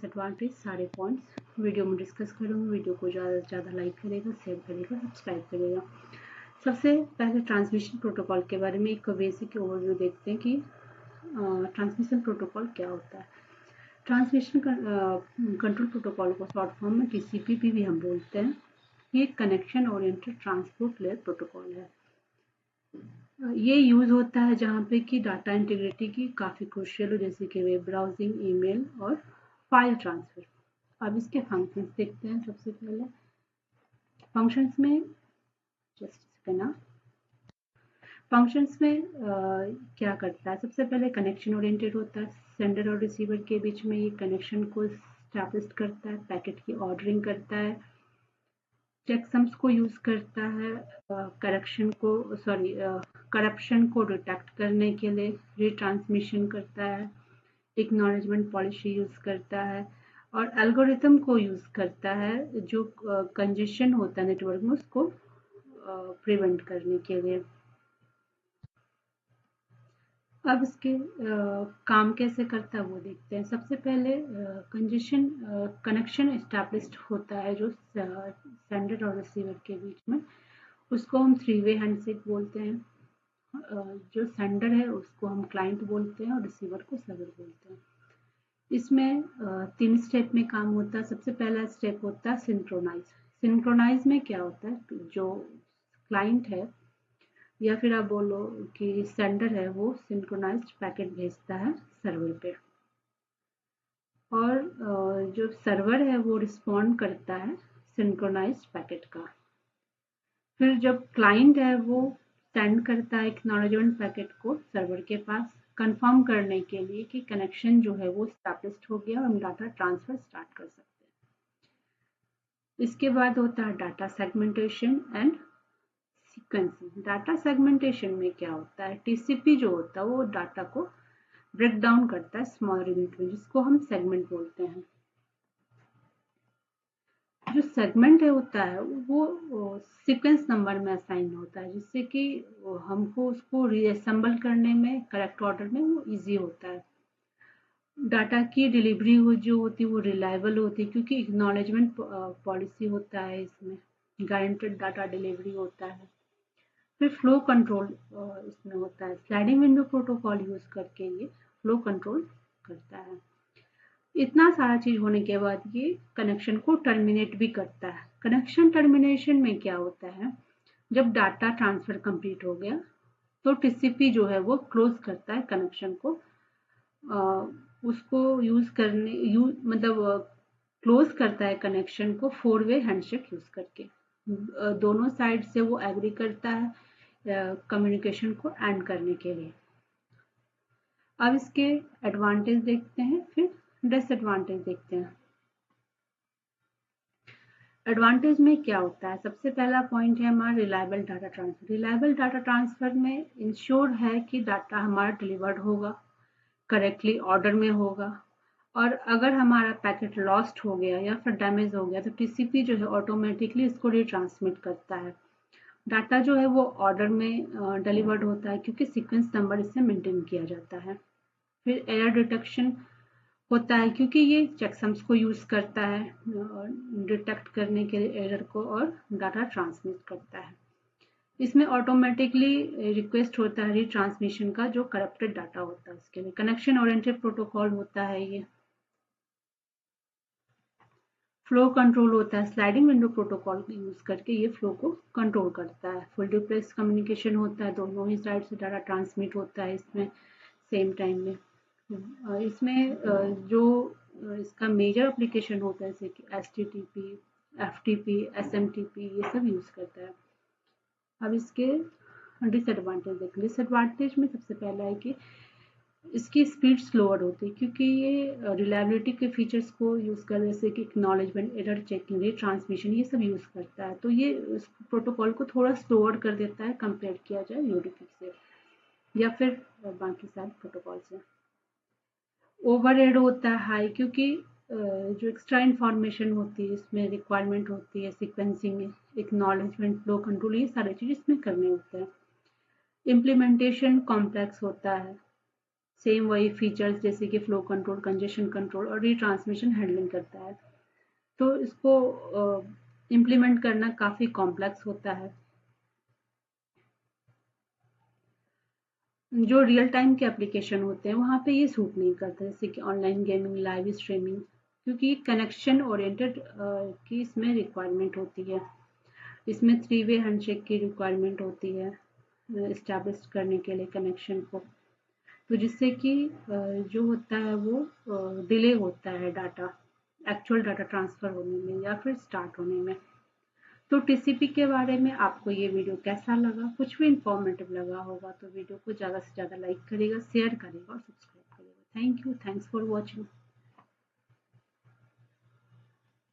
Disadvantage सारे points video में discuss करूँगी। वीडियो को ज़्यादा से ज़्यादा लाइक करेगा, शेयर करेगा, सब्सक्राइब करेगा। सबसे पहले ट्रांसमिशन प्रोटोकॉल के बारे में एक बेसिक ओवरव्यू देखते हैं कि ट्रांसमिशन प्रोटोकॉल क्या होता है। ट्रांसमिशन कंट्रोल प्रोटोकॉल को शॉर्ट फॉर्म में TCP भी हम बोलते हैं। ये एक connection oriented transport layer protocol है। ये यूज़ होता है जहाँ पे कि डाटा इंटीग्रिटी की काफ़ी क्रूशियल हो, जैसे कि वेब ब्राउजिंग, ईमेल और फाइल ट्रांसफर। अब इसके फंक्शंस देखते हैं। सबसे पहले फंक्शंस में फंक्शंस में क्या करता है। सबसे पहले कनेक्शन ओरिएंटेड होता है। सेंडर और रिसीवर के बीच में ये कनेक्शन को एस्टैब्लिश करता है, पैकेट की ऑर्डरिंग करता है, चेकसम्स को यूज़ करता है, करप्शन को डिटेक्ट करने के लिए रिट्रांसमिशन करता है, एक्नॉलेजमेंट पॉलिसी यूज़ करता है और एल्गोरिथम को यूज़ करता है जो कंजेशन होता है नेटवर्क में उसको प्रिवेंट करने के लिए। अब इसके काम कैसे करता है वो देखते हैं। सबसे पहले कनेक्शन एस्टैब्लिश्ड होता है जो सेंडर और रिसीवर के बीच में, उसको हम 3-वे हैंडशेक बोलते हैं। जो सेंडर है उसको हम क्लाइंट बोलते हैं और रिसीवर को सर्वर बोलते हैं। इसमें 3 स्टेप में काम होता है। सबसे पहला स्टेप होता है सिंक्रोनाइज। सिंक्रोनाइज में क्या होता है, जो क्लाइंट है या फिर आप बोलो कि सेंडर है, वो सिंक्रोनाइज्ड पैकेट भेजता है सर्वर पे और जो सर्वर है वो रिस्पॉन्ड करता है सिंक्रोनाइज्ड पैकेट का। फिर जब क्लाइंट है वो सेंड करता है एक्नॉलेजमेंट पैकेट को सर्वर के पास कंफर्म करने के लिए कि कनेक्शन जो है वो एस्टैब्लिश्ड हो गया और हम डाटा ट्रांसफर स्टार्ट कर सकते हैं। इसके बाद होता है data segmentation and sequencing. Data segmentation में क्या होता है, TCP जो होता है वो डाटा को ब्रेक डाउन करता है स्मॉल यूनिट में, जिसको हम सेगमेंट बोलते हैं। जो सेगमेंट है होता है वो सीक्वेंस नंबर में असाइन होता है, जिससे कि हमको उसको रीअसेंबल करने में करेक्ट ऑर्डर में वो इजी होता है। डाटा की डिलीवरी जो होती है वो रिलायबल होती है, क्योंकि एक्नॉलेजमेंट पॉलिसी होता है, इसमें गारंटेड डाटा डिलीवरी होता है। फिर फ्लो कंट्रोल इसमें होता है। स्लाइडिंग विंडो प्रोटोकॉल यूज करके ये फ्लो कंट्रोल करता है। इतना सारा चीज होने के बाद ये कनेक्शन को टर्मिनेट भी करता है। कनेक्शन टर्मिनेशन में क्या होता है, जब डाटा ट्रांसफर कंप्लीट हो गया तो TCP जो है वो क्लोज करता है कनेक्शन को, उसको मतलब क्लोज करता है कनेक्शन को 4-वे हैंडशेक यूज करके। दोनों साइड से वो एग्री करता है कम्युनिकेशन को एंड करने के लिए। अब इसके एडवांटेज देखते हैं, फिर डिसएडवांटेज देखते हैं। एडवांटेज में क्या होता है, सबसे पहला पॉइंट है हमारा reliable data transfer. Reliable data transfer में इंश्योर है कि डाटा हमारा डिलीवर्ड होगा, करेक्टली ऑर्डर में होगा, और अगर हमारा पैकेट लॉस्ट हो गया या फिर डैमेज हो गया तो TCP जो है ऑटोमेटिकली इसको रिट्रांसमिट करता है। डाटा जो है वो ऑर्डर में डिलीवर्ड होता है, क्योंकि सीक्वेंस नंबर इससे मेंटेन किया जाता है। फिर एरर डिटेक्शन होता है, क्योंकि ये चेकसम्स को यूज करता है डिटेक्ट करने के लिए एरर को, और डाटा ट्रांसमिट करता है। इसमें ऑटोमेटिकली रिक्वेस्ट होता है रिट्रांसमिशन का, जो करप्टेड डाटा होता है उसके लिए। कनेक्शन ओरिएंटेड प्रोटोकॉल होता है ये। फ्लो कंट्रोल होता है। स्लाइडिंग विंडो प्रोटोकॉल यूज करके ये फ्लो को कंट्रोल करता है। फुल डुप्लेक्स कम्युनिकेशन होता है, दोनों ही साइड से डाटा ट्रांसमिट होता है इसमें सेम टाइम में। इसमें जो इसका मेजर एप्लीकेशन होता है, जैसे कि HTTP, FTP, SMTP, ये सब यूज करता है। अब इसके डिसएडवांटेज देखें। डिसएडवांटेज में सबसे पहला है कि इसकी स्पीड स्लोअर होती है, क्योंकि ये रिलायबिलिटी के फीचर्स को यूज कर, जैसे कि एक्नॉलेजमेंट, एरर चेकिंग, रिट्रांसमिशन, ये सब यूज करता है, तो ये इस प्रोटोकॉल को थोड़ा स्लोअर कर देता है कंपेयर किया जाए UDP से या फिर बाकी सारे प्रोटोकॉल से। ओवरहेड होता है हाई, क्योंकि जो एक्स्ट्रा इंफॉर्मेशन होती है इसमें रिक्वायरमेंट होती है, सीक्वेंसिंग, एक्नॉलेजमेंट, फ्लो कंट्रोल, ये सारे चीज इसमें करने होते हैं। इम्प्लीमेंटेशन कॉम्प्लेक्स होता है, सेम वही फीचर्स जैसे कि फ्लो कंट्रोल, कंजेशन कंट्रोल और रिट्रांसमिशन हैंडलिंग करता है। तो इसको इम्प्लीमेंट करना काफ़ी कॉम्प्लेक्स होता है। जो रियल टाइम के एप्लीकेशन होते हैं वहाँ पे ये सूट नहीं करता, जैसे कि ऑनलाइन गेमिंग, लाइव स्ट्रीमिंग, क्योंकि कनेक्शन ओरिएंटेड की इसमें रिक्वायरमेंट होती है। इसमें 3 वे हैंडशेक की रिक्वायरमेंट होती है इस्टेब्लिश करने के लिए कनेक्शन को। तो जिससे कि जो होता है वो डिले होता है डाटा, एक्चुअल डाटा ट्रांसफ़र होने में या फिर स्टार्ट होने में। तो टीसीपी के बारे में आपको ये वीडियो कैसा लगा? कुछ भी इन्फॉर्मेटिव लगा होगा तो वीडियो को ज़्यादा से ज़्यादा लाइक करिएगा, शेयर करिएगा और सब्सक्राइब करिएगा। Thank you, thanks for watching.